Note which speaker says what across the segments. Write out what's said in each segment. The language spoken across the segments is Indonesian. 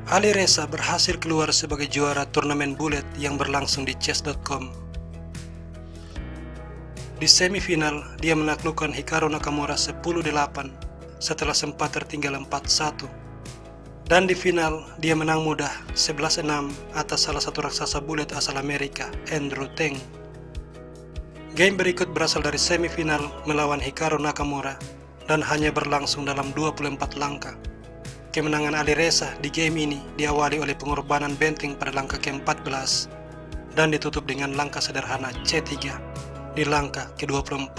Speaker 1: Ali Reza berhasil keluar sebagai juara turnamen bulet yang berlangsung di chess.com. Di semifinal, dia menaklukkan Hikaru Nakamura 10-8 setelah sempat tertinggal 4-1. Dan di final, dia menang mudah 11-6 atas salah satu raksasa bulet asal Amerika, Andrew Tang. Game berikut berasal dari semifinal melawan Hikaru Nakamura dan hanya berlangsung dalam 24 langkah. Kemenangan Ali Reza di game ini diawali oleh pengorbanan benteng pada langkah ke-14 dan ditutup dengan langkah sederhana C3 di langkah ke-24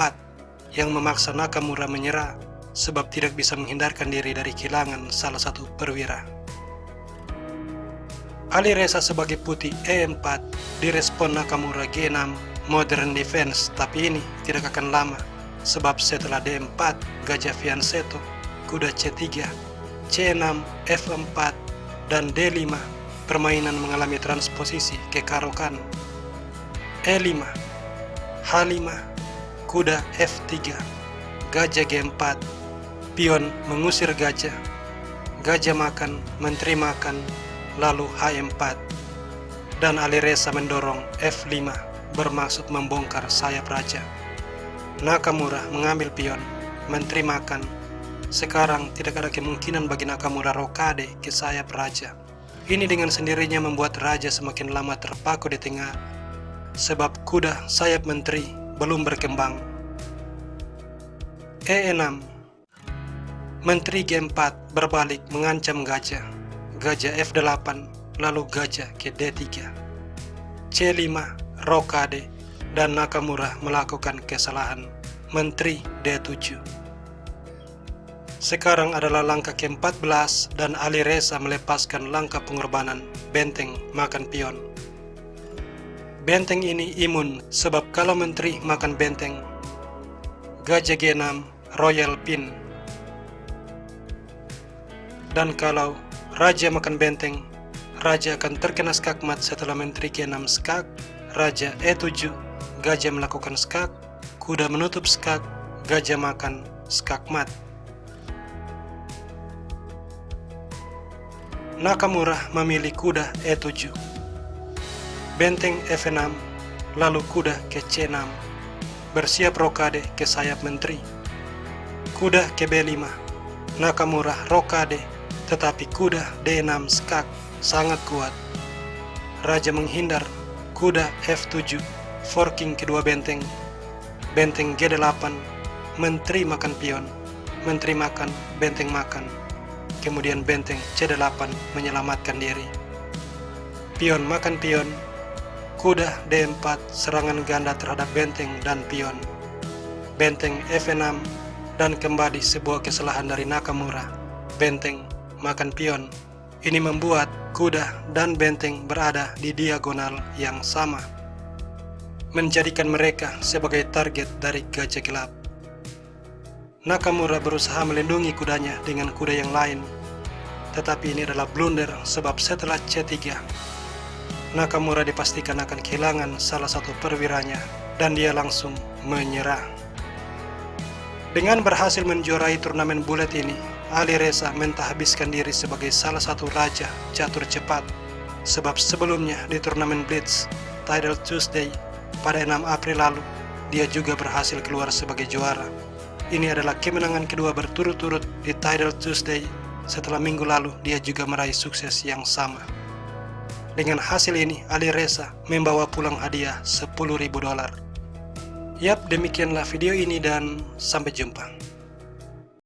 Speaker 1: yang memaksa Nakamura menyerah sebab tidak bisa menghindarkan diri dari kehilangan salah satu perwira. Ali Reza sebagai putih E4 direspon Nakamura G6 modern defense, tapi ini tidak akan lama sebab setelah D4 gajah fianchetto, kuda C3, C6, F4, dan D5 permainan mengalami transposisi ke karokan. E5, H5, kuda F3, gajah G4, pion mengusir gajah, gajah makan, menteri makan, lalu H4, dan Ali Reza mendorong F5 bermaksud membongkar sayap raja. Nakamura mengambil pion, menteri makan. Sekarang tidak ada kemungkinan bagi Nakamura rokade ke sayap raja. Ini dengan sendirinya membuat raja semakin lama terpaku di tengah, sebab kuda sayap menteri belum berkembang. E6, menteri G4 berbalik mengancam gajah, gajah F8, lalu gajah ke D3. C5, rokade, dan Nakamura melakukan kesalahan, menteri D7. Sekarang adalah langkah ke-14 dan Ali Reza melepaskan langkah pengorbanan benteng makan pion. Benteng ini imun sebab kalau menteri makan benteng, gajah G6 royal pin. Dan kalau raja makan benteng, raja akan terkena skakmat setelah menteri G6 skak, raja E7, gajah melakukan skak, kuda menutup skak, gajah makan skakmat. Nakamura memilih kuda E7, benteng F6, lalu kuda ke C6, bersiap rokade ke sayap menteri. Kuda ke B5, Nakamura rokade, tetapi kuda D6 skak sangat kuat. Raja menghindar, kuda F7, forking kedua benteng, benteng G8, menteri makan pion, menteri makan, benteng makan. Kemudian benteng C8 menyelamatkan diri. Pion makan pion, kuda D4 serangan ganda terhadap benteng dan pion. Benteng F6 dan kembali sebuah kesalahan dari Nakamura. Benteng makan pion. Ini membuat kuda dan benteng berada di diagonal yang sama, menjadikan mereka sebagai target dari gajah gelap. Nakamura berusaha melindungi kudanya dengan kuda yang lain, tetapi ini adalah blunder sebab setelah C3, Nakamura dipastikan akan kehilangan salah satu perwiranya dan dia langsung menyerah. Dengan berhasil menjuarai turnamen bulet ini, Ali Reza mentahbiskan diri sebagai salah satu raja catur cepat, sebab sebelumnya di turnamen Blitz Title Tuesday pada 6 April lalu, dia juga berhasil keluar sebagai juara. Ini adalah kemenangan kedua berturut-turut di Title Tuesday setelah minggu lalu dia juga meraih sukses yang sama. Dengan hasil ini, Ali Reza membawa pulang hadiah $10.000. Yap, demikianlah video ini dan sampai jumpa.